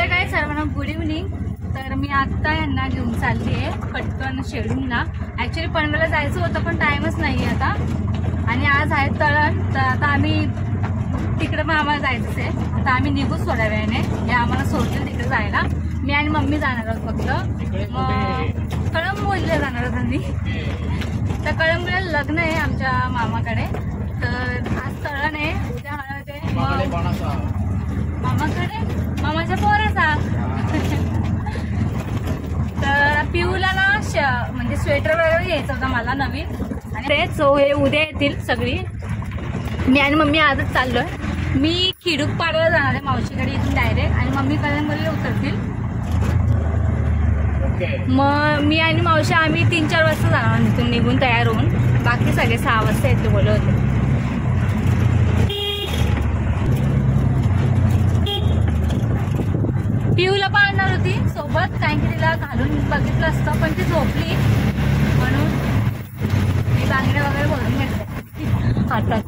Hi guys, सर्वांना good evening. तर मी आता यांना घेऊन चालली आहे पटकन शेडूनला। ॲक्च्युली पनवेलला जायचं होतं पण टाईमच नाही आता, आणि आज आहे तळण। तर आता आम्ही तिकडे पण आम्हाला जायचंच आहे। आता आम्ही निघू थोड्या वेळाने, हे आम्हाला सोडतील तिकडे जायला। मी आणि मम्मी जाणार आहोत फक्त। कळंबोलीला जाणार आहोत आम्ही। तर कळंबोलीला लग्न आहे आमच्या मामाकडे, तर आज तळण आहे, उद्या हळद आहे मामाकडे, मामाच्या पोराचा। तर पिऊला ना म्हणजे स्वेटर वगैरे घ्यायचं होतं मला नवीन, आणि तेच हे उद्या येतील सगळी। मी आणि मम्मी आजच चाललोय। मी खिडूकपाड्याला जाणार आहे मावशीकडे इथून डायरेक्ट, आणि मम्मी कळंबोलीला उतरतील। मग मी आणि मावशी आम्ही 3-4 वाजता जाणार इथून निघून तयार होऊन। बाकी सगळे 6 वाजता येते बोलत होते। पिऊला पण आणणार होती सोबत, कारण की तिला घालून बघितलं असतं पण ती झोपली, म्हणून मी बांगड्या वगैरे भरून घेतल्या हातात।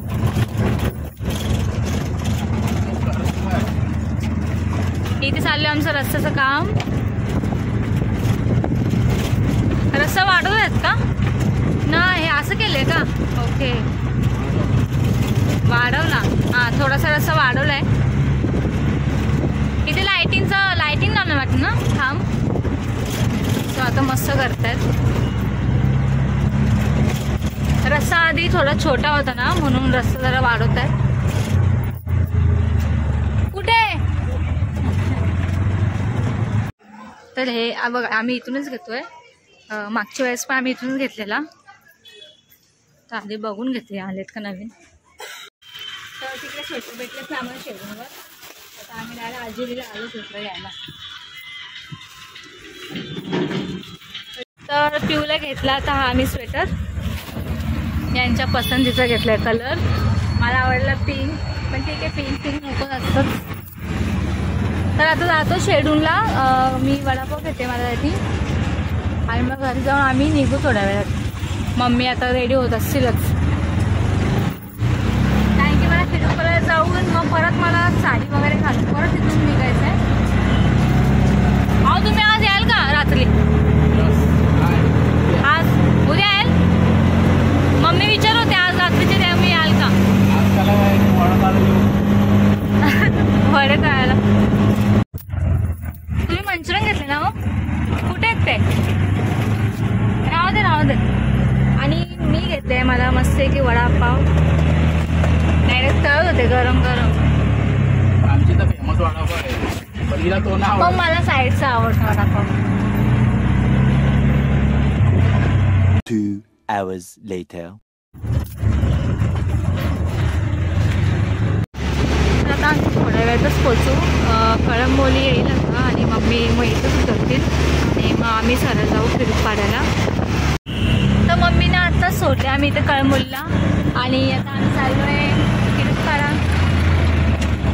इथे चाललंय आमचं रस्त्याचं काम। रस्ता वाढवलायत का? नाही, असं केलंय का? ओके, वाढवला। हा, थोडासा रस्ता वाढवलाय। इथे लाइटिंग लावलं वाटतं ना, थांब। तो आता मस्त करतायत। रस्ता आधी थोडा छोटा होता ना, म्हणून रस्ता जरा वाढवतायत। कुठे? तर हे बघ, आम्ही इथूनच घेतोय। मागच्या वेळेस पण आम्ही इथूनच घेतलेला, तर आधी बघून घेतले आलेत का नवीन। तर तिकडे स्वेटर भेटलेच ना आम्हाला शेडूनवर। आता आम्ही डायरेक्ट आजीला आलो स्वेटर घ्यायला। तर पिऊला घेतला आता हा आम्ही स्वेटर, यांच्या पसंतीचा घेतलाय कलर। मला आवडला पिंक, पण ठीक आहे, पिंक नको असतं। तर आता जातो शेडूनला। मी वडापाव घेते माझ्यासाठी, आणि मग घरी जाऊन आम्ही निघू थोड्या वेळात। मम्मी आता रेडी होत असतीलच, कारण की मला खिडूकला जाऊन मग परत मला साडी वगैरे घालून परत तिथून निघायचं आहे। अहो, तुम्ही आज याल का रात्री? आज उद्या याल? मम्मी विचार होते आज रात्रीचे त्या मी याल का? वडे तळायला तुम्ही मंचुरियन घेतले ना? हो, कुठे आहेत ते? राहू दे। आणि मी घेतले मला मस्त की वडापाव, डायरेक्ट तळत होते गरम गरम। आमची तर फेमस वडापाव आहे, पण हिला तो ना आवडतो। पण मला साईडचा आवडतो वडापाव। 2 hours later. आता आम्ही थोड्या वेळातच पोचू। कळंबोली येईल आता, आणि मम्मी मग इथंच उतरतील, आणि मग आम्ही सरळ जाऊ खिडूकपाड्याला। तर मम्मीने आत्ताच सोडले आम्ही इथे कळंबोलीला, आणि आता आम्ही चाललो आहे खिडूकपाडा।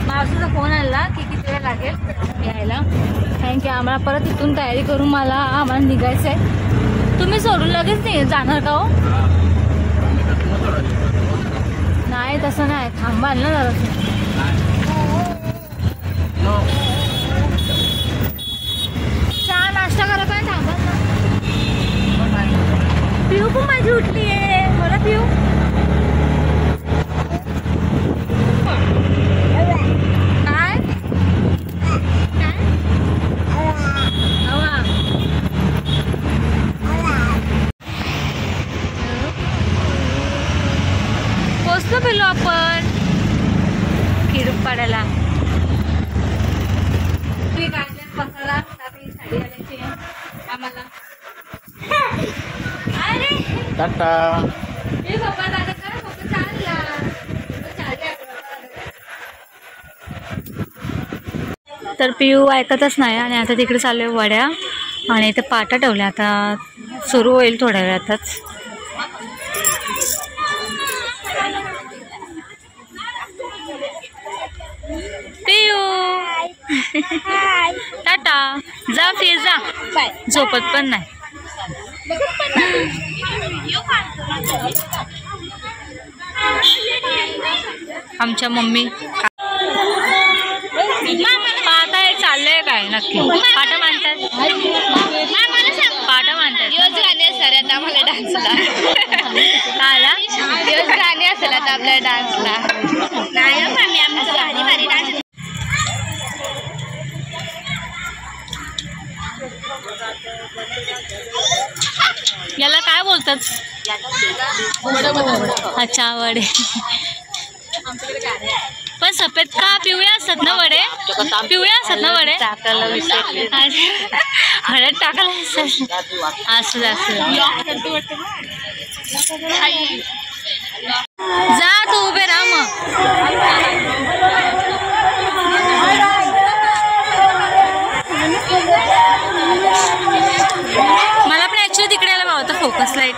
मावशीचा फोन आला की किती वेळ लागेल यायला, कारण की आम्हाला परत इथून तयारी करून आम्हाला निघायचं आहे। तुम्ही सोडून लगेच नाही जाणार का? हो, नाही तसं नाही, थांबाल ना जरा। चहा नाश्ता करा पण थांबाल ना। पिऊ पण माझी उठली आहे, मला पिऊ काय पोचलो पेलो आपण खिडूकपाड्याला। तुम्ही गाडीत बसायला साडी आणायची आम्हाला। अरे टाटा। हे पप्पा दादा करा, पप्पा चालला। तर पिऊ ऐकतच नाही, आणि आता तिकडे चालले वड्या, आणि इथे पाटा ठेवल्या, आता सुरू होईल थोड्या वेळातच। पिऊ टाटा, जा फिर जा, झोपत पण नाही। आमच्या मम्मी पाहताय चाललंय काय नक्की. पाठ मांडतात पाठ मांडतात गाणे असेल आता आम्हाला डान्सला आला गाणे असेल आता आपल्या डान्सला नाही आमचं भारी भारी डान्स. याला काय बोलतात? अच्छा वडे. पण सफेद का पिवळे असतात ना वडे? पिवळे असतात ना वडे? हळद टाकायला असं जा तू उभे राहा मग. मला पण ऍक्च्युली तिकडे यायला भाव होता फोकस लाईट.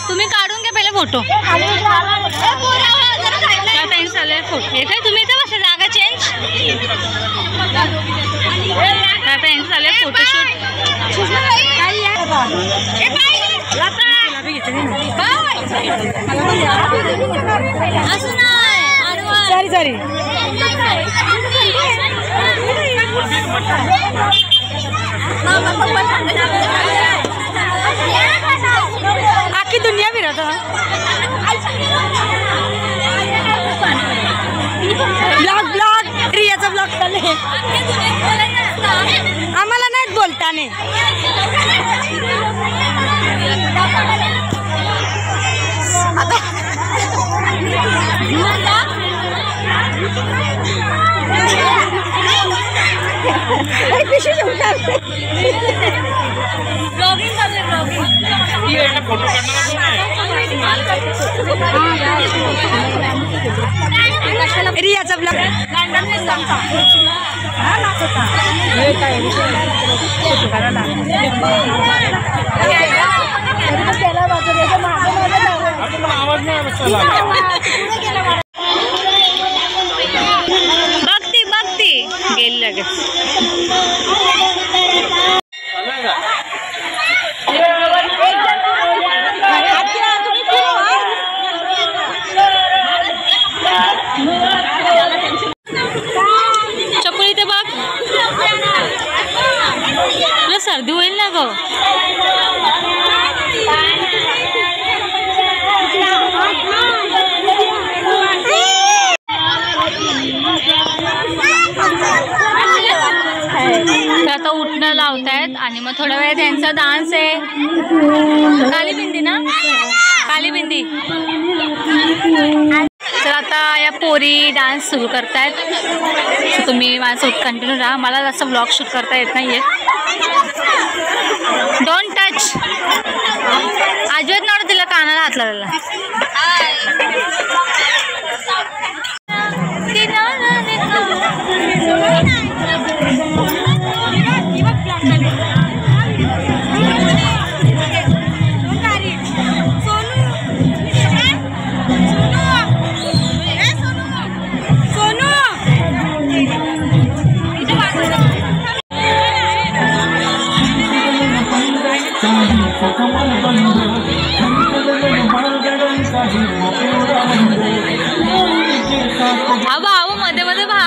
तुम्ही काढून घ्या पहिले फोटो. चालेल फोटो येत आहे. तुम्ही इथे बसा. जागा चेंज. चालेल फोटोशूट. असं नाही सॉरी आखी दुनिया फिरत. ब्लॉग रियाचा ब्लॉग चालू आहे. आम्हाला नाहीत बोलताने. रियाचा ब्लॉग बघती गेली लगेच. चप्पल इथे बघ. तुला सर्दी होईल ना ग. आता उठणं लावतायत आणि मग थोड्या वेळ त्यांचा डान्स आहे. कालीबिंदी ना कालीबिंदी. तर आता या पोरी डान्स सुरू करतायत. तुम्ही माझ्यासोबत कंटिन्यू राहा. मला जास्त ब्लॉग शूट करता येत नाहीये. Don't touch. अजिबात नव्हतं तिला कानाला हात लावलेला. भाऊ मध्ये मध्ये भा.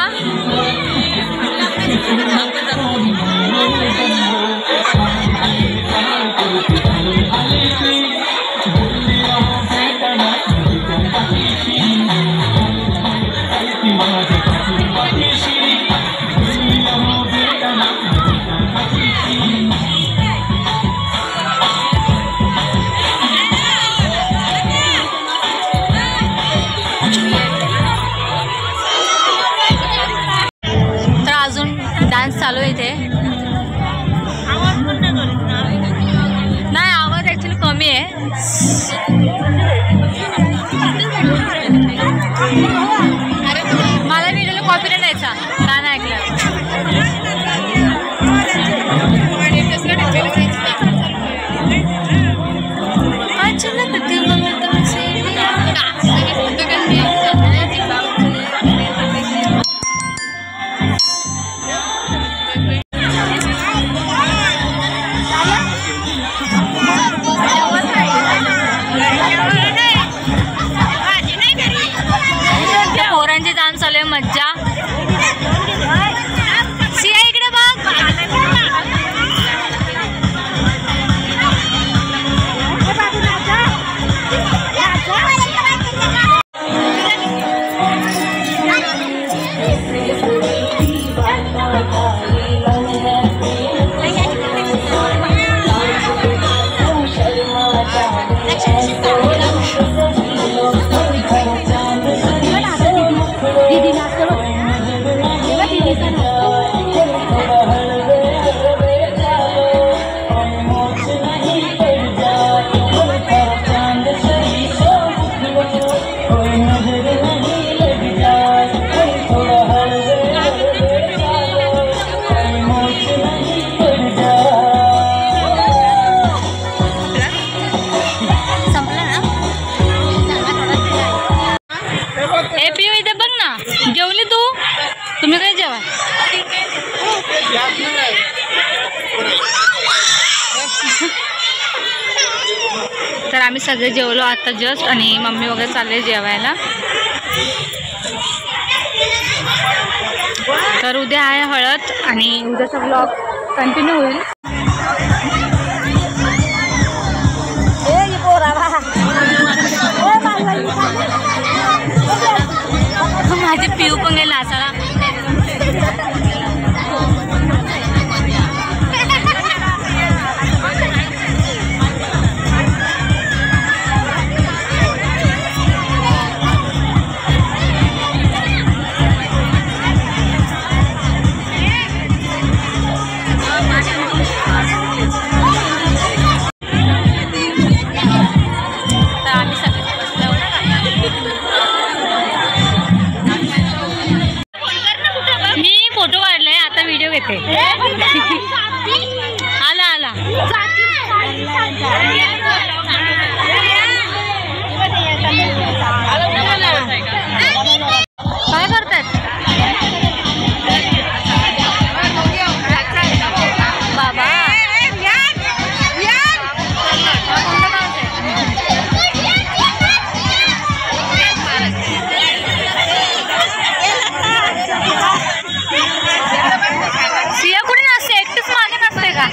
डान्स चालू आहे इथे. नाही आवाज ॲक्च्युली कमी आहे. मला व्हिडिओला कॉपीराइट द्यायचा. जा सिया इकडे बघ. जेवली तू? तुम्ही काय जेवा? तर आम्ही सगळे जेवलो आता जस्ट आणि मम्मी वगैरे चालले जेवायला. तर उद्या आहे हळद आणि उद्याचा व्लॉग कंटिन्यू होईल. माझे पिऊ पण गेला असाला. आला आला काय करतात बाबा? सिया कुठे नसते, एकटीच मागे नसते का?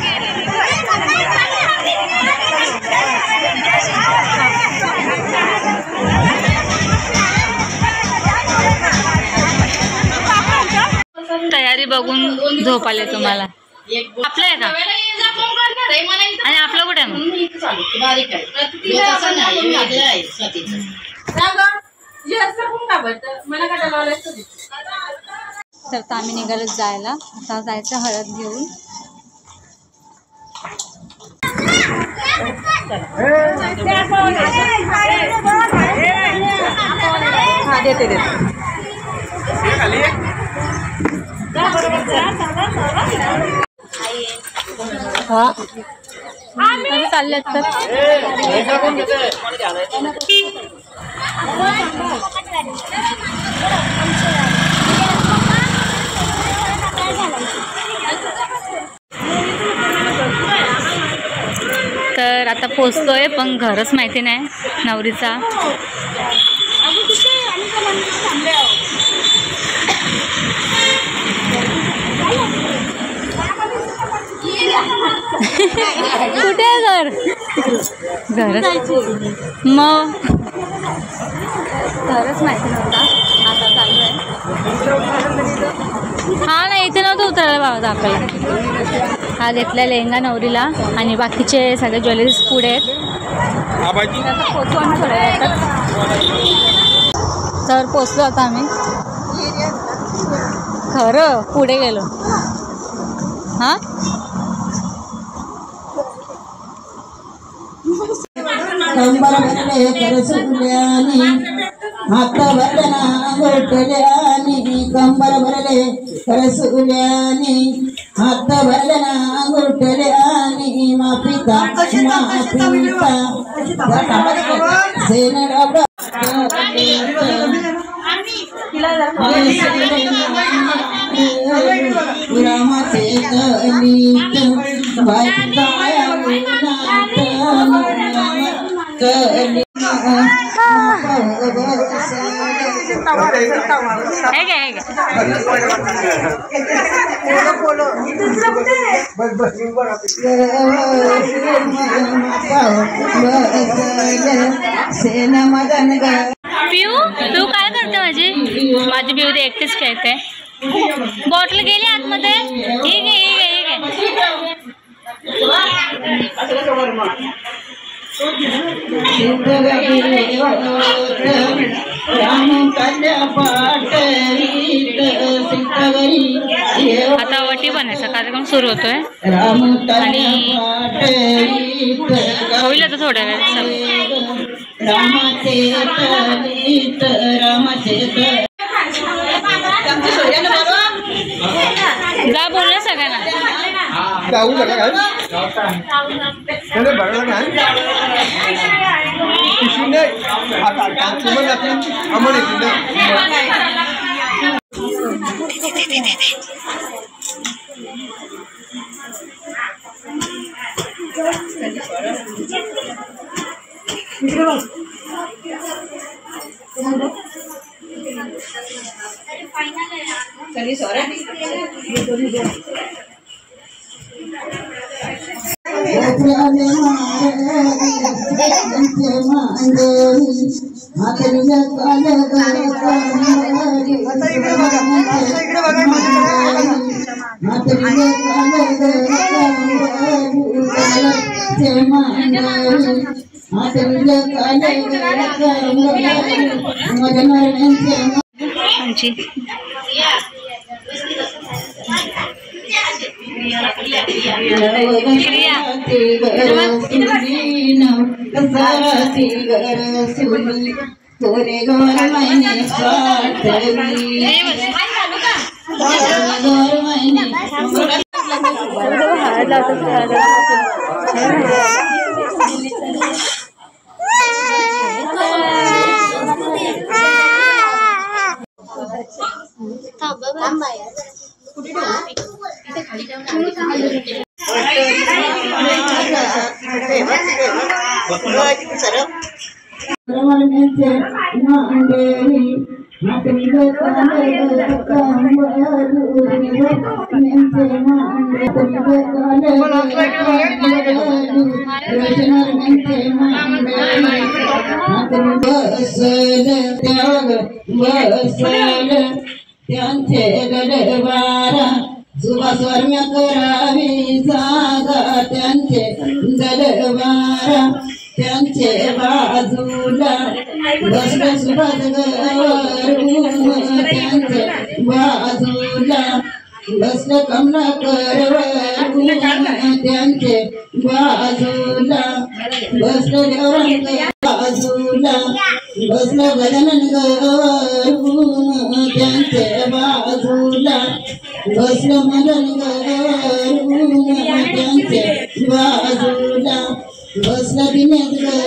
तयारी बघून झोप आले तुम्हाला. आपलं आहे का? आणि आपलं कुठे आहे? तर आम्ही निघालो जायला. आता जायचं हळद घेऊन. चालले तर तर आता पोचतोय पण घरच माहिती नाही नवरीचा. कुठे आहे घर? घरच मग घरच माहिती नव्हता. आता चालू आहे. हा नाही इथे नव्हतं उतरायला बाबा दाखवायला. हा घेतला लेहंगा नवरीला आणि बाकीचे सगळे ज्वेलरीज पुढे आहेत. पोचू आम्ही थोड्या वेळात. तर पोचलो आता आम्ही. खरं पुढे गेलो. हां कंबर भरले करसुल्यानी हात भरना गोटल्यानी कंबर भरले करसुल्यानी हात भरना गोटल्यानी मापिता सेनडा रामाचे कनीत बायकाया कनी पिऊ पिऊ काय करते माझी पिऊ ते एकटीच खेळते. बॉटल गेली आतमध्ये. ठीक आहे आता वटी बनायचा कार्यक्रम सुरू होतोय आणि होईल आता थोड्या वेळात. जा बोल ना सगळ्यांना. सुभास्वर्म्य करावी जागा त्यांचे दरबारा त्यांचे बाजूला बसले सुभाष त्यांचे बाजूला बसले कमलाकर त्यांचे बाजूला बसले देवरंग बाजूला बसले गजानन त्यांचे बाजूला बसले मदन त्यांचे बाजूला बसले दिनेश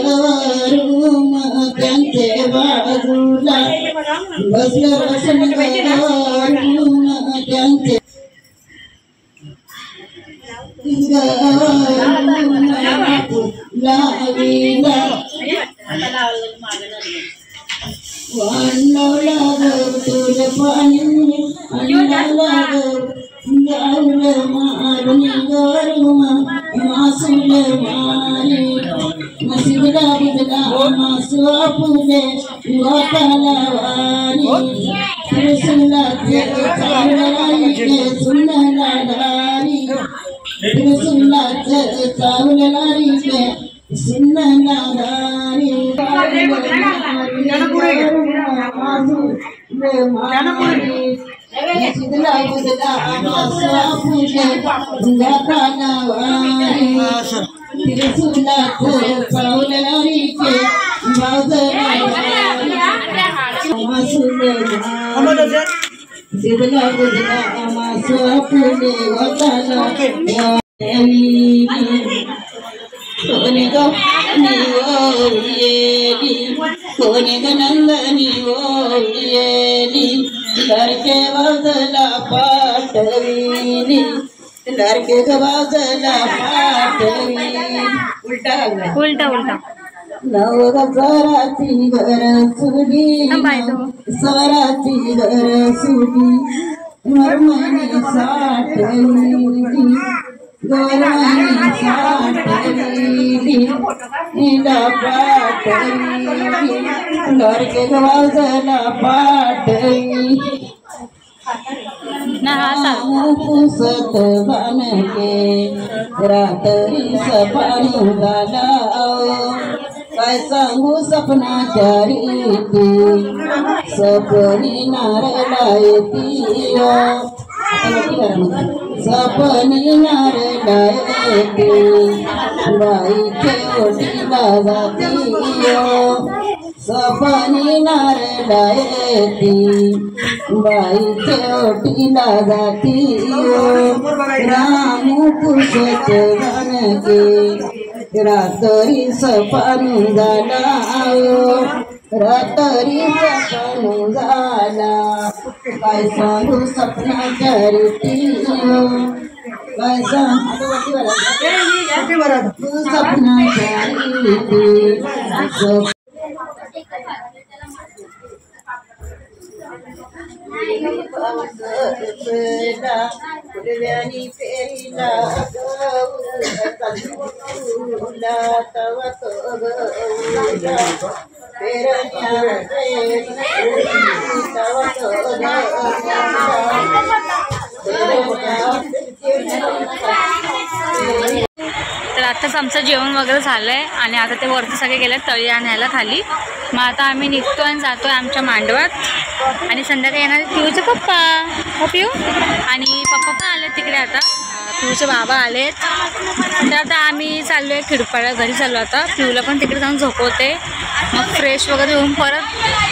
त्यांचे बाजूला बसले रोशन त्यांचे लावीला वांडवला तुझ पाणी अंडाला गावल मारुनी गरुमा मासूल मारी मसिदला बुदला मासू आपुले गोताला वारी त्रिशूलाचे चावलारी सुंदला दारी त्रिशूलाचे चावलारी सुंदला दारी मसिदला बुदला मासू आपुले गोताला वारी त्रिशूलाचे चावलारी सिद्धला बुद्धला मासू आपुले गोताला कोणी गणी ओळीली कोणी गनंदनी ओळीली लडके बाजला पाठविली लडके बाजला पाठविली उलटा उलटा उलटा नवगराची घर सुडी स्वराची घर सुडी मरमणी साठली गरमणी साठली निला पाटली लडके वाजला पाटली पुसत बनके रात्री सपानी झाला काय सांगू सपनाच्या रीती सपनी नारळा येती सपनी नारळा येती बाईचे ओटीला जाती सपनी नारळा येती बाईचे ओटीला जाती रामू पुसत बनके रात्री सपानी झाला रात्री सपानी झाला काय सांगू सपनाच्या रीती काय सांगू सपनाच्या रीती पुढव्यानी फेरीला गौला तव तो गौला तव तर आताच आमचं जेवण वगैरे झालंय आणि आता ते वरती सगळे गेले तळी आणायला खाली. मग आता आम्ही निघतोय आणि जातोय आमच्या मांडवात आणि संध्याकाळी येणार पिऊचे पप्पा हो पिऊ आणि पप्पा पण आले तिकडे. आता पिऊचे बाबा आलेत. तर आता आम्ही चाललो आहे खिडपाडा घरी चाललो. आता पिऊला पण तिकडे जाऊन झोपवते मग फ्रेश वगैरे होऊन परत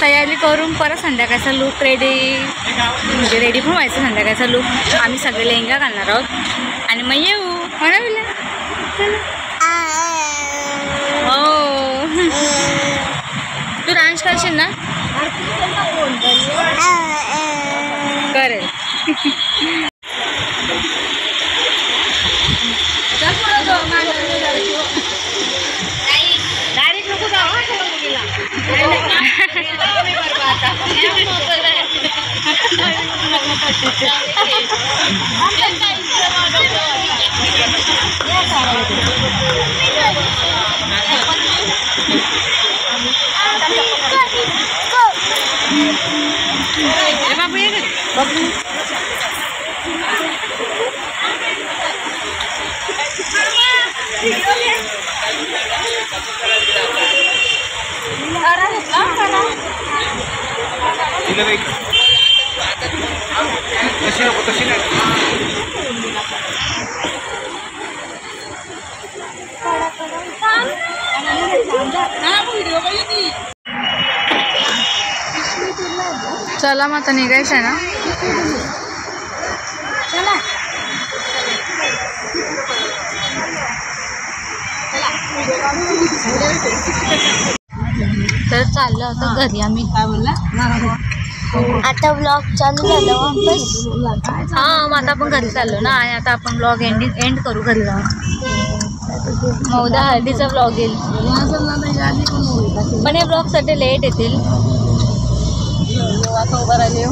तयारी करून परत संध्याकाळचा लूक म्हणजे रेडी पण व्हायचं. संध्याकाळचा लूक आम्ही सगळे लेहंगा घालणार आहोत आणि मग येऊ म्हणाविले हो. तू डान्स करशील ना? करेल. चला मग आता निघायचं आहे ना. चला तर चाललं होतं घरी आम्ही. काय बोलला आता ब्लॉग चालू झाला वापस. हां मग आता आपण घरी चाललो ना आणि आता आपण ब्लॉग एंड करू घरी जाऊन. मग उद्या हळदीचा ब्लॉग येईल पण हे ब्लॉगसाठी लेट येतील. आता उभं राहिले